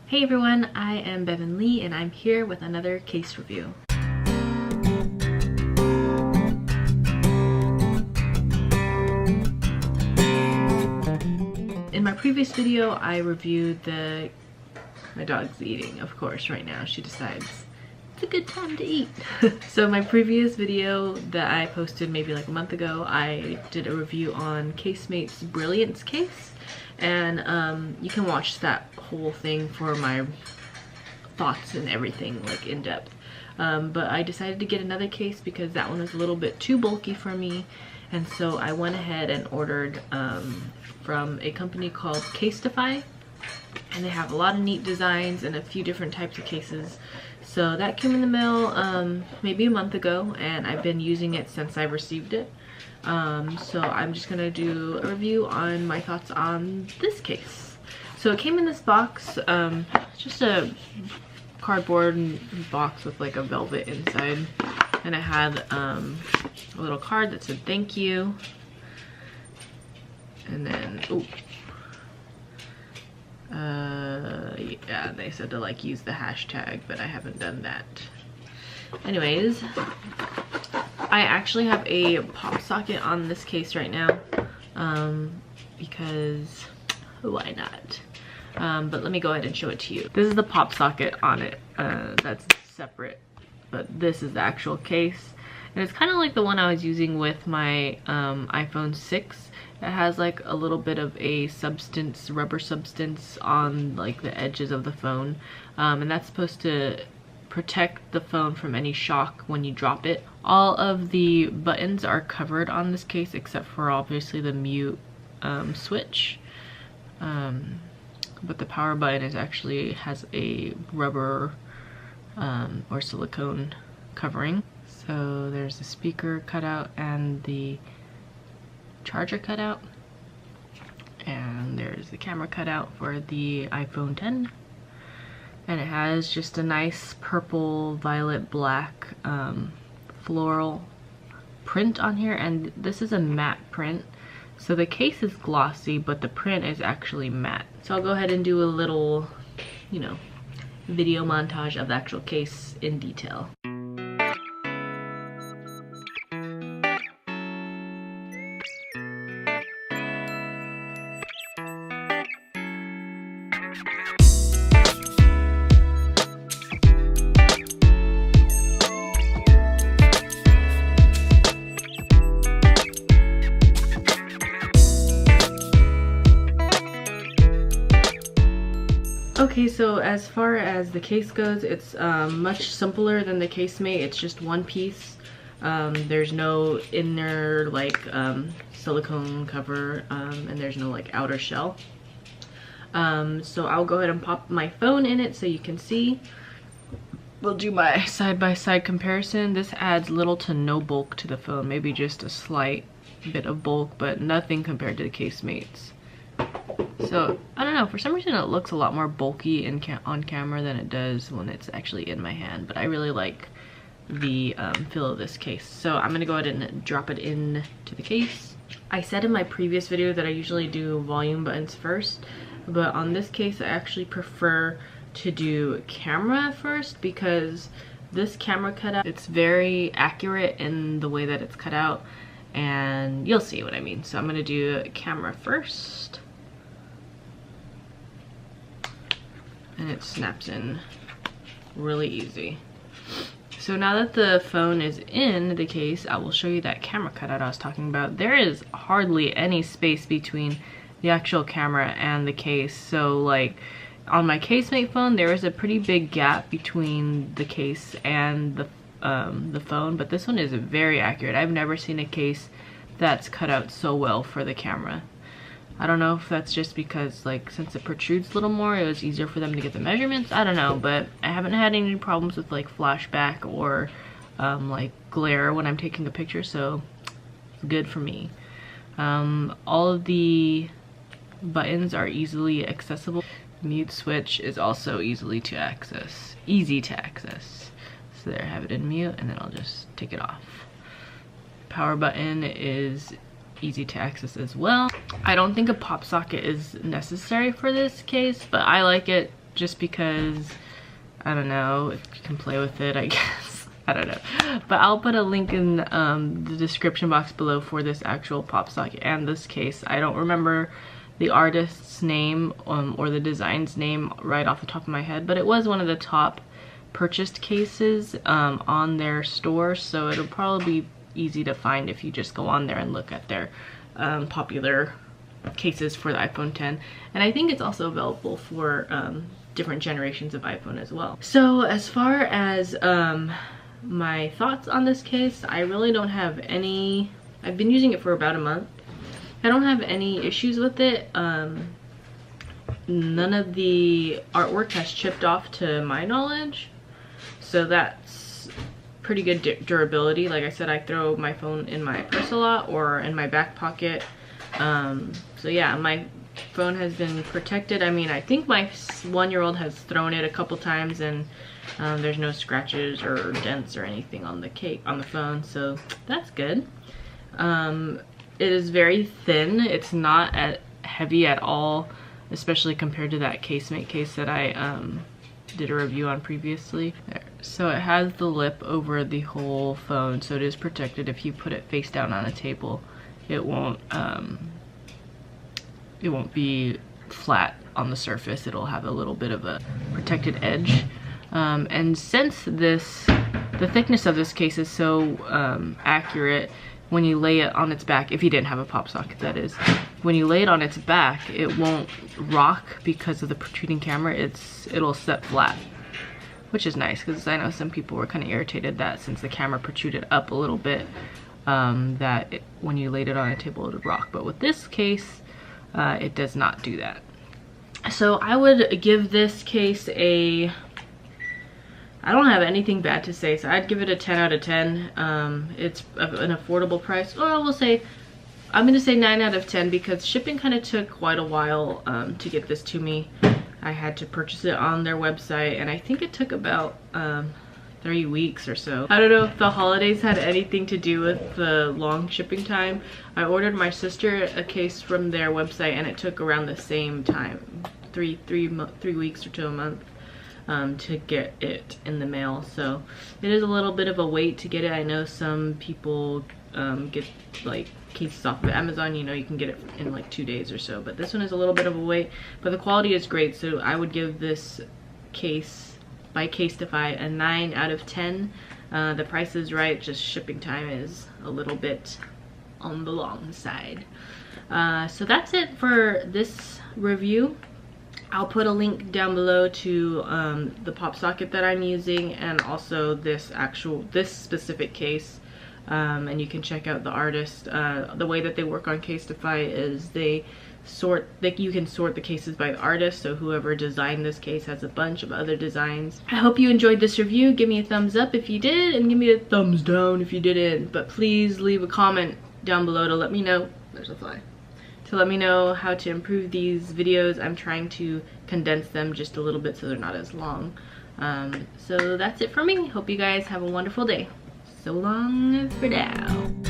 Hey everyone, I am Bevan Lee and I'm here with another case review. In my previous video, I reviewed my dog's eating, of course. Right now she decides it's a good time to eat. So my previous video that I posted maybe like a month ago, I did a review on Casemate's Brilliance case, and you can watch that whole thing for my thoughts and everything, like in depth. But I decided to get another case because that one was a little bit too bulky for me, and so I went ahead and ordered from a company called Casetify, and they have a lot of neat designs and a few different types of cases. So that came in the mail maybe a month ago, and I've been using it since I received it. So I'm just gonna do a review on my thoughts on this case. So it came in this box, just a cardboard box with like a velvet inside, and it had a little card that said thank you, and then yeah, they said to like use the hashtag, but I haven't done that. Anyways, I actually have a pop socket on this case right now, because why not? But let me go ahead and show it to you. This is the pop socket on it. That's separate, but this is the actual case, and it's kind of like the one I was using with my iPhone 6. It has like a little bit of a substance, rubber substance on like the edges of the phone, and that's supposed to protect the phone from any shock when you drop it. All of the buttons are covered on this case except for obviously the mute switch, but the power button actually has a rubber or silicone covering. So there's the speaker cutout and the charger cutout, and there's the camera cutout for the iPhone 10, and it has just a nice purple, violet, black floral print on here, and this is a matte print. So the case is glossy, but the print is actually matte. So I'll go ahead and do a little, you know, video montage of the actual case in detail. Okay, so as far as the case goes, it's much simpler than the Casemate. It's just one piece. There's no inner like silicone cover, and there's no like outer shell. So I'll go ahead and pop my phone in it so you can see. We'll do my side-by-side comparison. This adds little to no bulk to the phone, maybe just a slight bit of bulk, but nothing compared to the Casemates. So I don't know, for some reason it looks a lot more bulky on camera than it does when it's actually in my hand, but I really like the feel of this case. So I'm gonna go ahead and drop it in to the case. I said in my previous video that I usually do volume buttons first, but on this case I actually prefer to do camera first, because this camera cutout, it's very accurate in the way that it's cut out, and you'll see what I mean. So I'm gonna do camera first, and it snaps in really easy. So now that the phone is in the case, I will show you that camera cutout I was talking about. There is hardly any space between the actual camera and the case. So like on my Casemate phone, there is a pretty big gap between the case and the phone, but this one is very accurate. I've never seen a case that's cut out so well for the camera. I don't know if that's just because like since it protrudes a little more, it was easier for them to get the measurements. I don't know, but I haven't had any problems with like flashback or like glare when I'm taking a picture, so it's good for me. All of the buttons are easily accessible. Mute switch is also easy to access. So there, I have it in mute, and then I'll just take it off. Power button is easy to access as well. I don't think a pop socket is necessary for this case, but I like it just because, I don't know, if you can play with it, I guess. I don't know. But I'll put a link in the description box below for this actual pop socket and this case. I don't remember the artist's name or the design's name right off the top of my head, but it was one of the top purchased cases on their store, so it'll probably be easy to find if you just go on there and look at their popular cases for the iPhone 10. And I think it's also available for different generations of iPhone as well. So as far as my thoughts on this case, I really don't have any. I've been using it for about a month. I don't have any issues with it. None of the artwork has chipped off to my knowledge, so that's pretty good durability. Like I said, I throw my phone in my purse a lot or in my back pocket. So yeah, my phone has been protected. I mean, I think my 1-year-old has thrown it a couple times, and there's no scratches or dents or anything on the phone, so that's good. It is very thin. It's not heavy at all, especially compared to that Casemate case that I did a review on previously. There. So it has the lip over the whole phone, so it is protected. If you put it face down on a table, it won't be flat on the surface. It'll have a little bit of a protected edge. And since the thickness of this case is so accurate, when you lay it on its back, if you didn't have a pop socket that is, when you lay it on its back, it won't rock because of the protruding camera. It'll set flat, which is nice, because I know some people were kind of irritated that since the camera protruded up a little bit, when you laid it on a table it would rock. But with this case, it does not do that. So I would give this case I don't have anything bad to say, so I'd give it a 10 out of 10. It's an affordable price. Or I'm gonna say 9 out of 10 because shipping kind of took quite a while to get this to me. I had to purchase it on their website, and I think it took about 3 weeks or so. I don't know if the holidays had anything to do with the long shipping time. I ordered my sister a case from their website, and it took around the same time, 3 weeks or to a month. To get it in the mail, so it is a little bit of a wait to get it. I know some people get like cases off of Amazon, you know, you can get it in like 2 days or so, but this one is a little bit of a wait, but the quality is great, so I would give this case by Casetify a 9 out of 10. The price is right, just shipping time is a little bit on the long side. So that's it for this review. I'll put a link down below to the pop socket that I'm using, and also this specific case, and you can check out the artist. The way that they work on Casetify is you can sort the cases by the artist, so whoever designed this case has a bunch of other designs. I hope you enjoyed this review. Give me a thumbs up if you did, and give me a thumbs down if you didn't, but please leave a comment down below to let me know. There's a fly. To let me know how to improve these videos. I'm trying to condense them just a little bit so they're not as long. So that's it for me. Hope you guys have a wonderful day. So long for now.